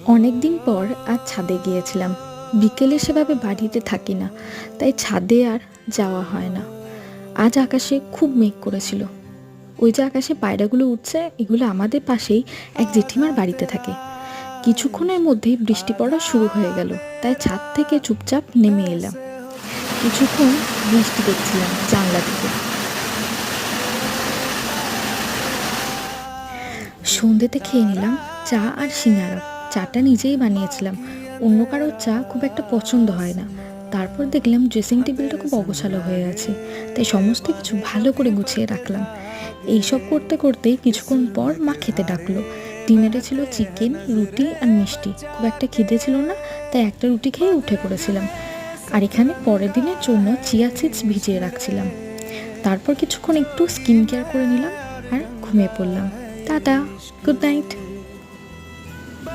অনেক দিন পর আজ ছাদে গিয়েছিলাম। বিকেলে সেভাবে বাড়িতে থাকি না, তাই ছাদে আর যাওয়া হয় না। আজ আকাশে খুব মেঘ করেছিল। ওই যে আকাশে পায়রাগুলো উঠছে, এগুলো আমাদের পাশেই এক জেঠিমার বাড়িতে থাকে। কিছুক্ষণের মধ্যেই বৃষ্টি পড়া শুরু হয়ে গেল, তাই ছাদ থেকে চুপচাপ নেমে এলাম। কিছুক্ষণ বৃষ্টি দেখছিলাম জানলা থেকে। সন্ধ্যেতে খেয়ে নিলাম চা আর সিঙ্গারা। চাটা নিজেই বানিয়েছিলাম, অন্য কারোর চা খুব একটা পছন্দ হয় না। তারপর দেখলাম ড্রেসিং টেবিলটা খুব অগোছালো হয়ে আছে, তাই সমস্ত কিছু ভালো করে গুছিয়ে রাখলাম। এইসব করতে করতেই কিছুক্ষণ পর মা খেতে ডাকলো। ডিনারে ছিল চিকেন, রুটি আর মিষ্টি। খুব একটা খিদে ছিল না, তাই একটা রুটি খেয়ে উঠে পড়েছিলাম। আর এখানে পরের দিনের জন্য চিয়া সিডস ভিজিয়ে রাখছিলাম। তারপর কিছুক্ষণ একটু স্কিন কেয়ার করে নিলাম আর ঘুমিয়ে পড়লাম। Tata, good night.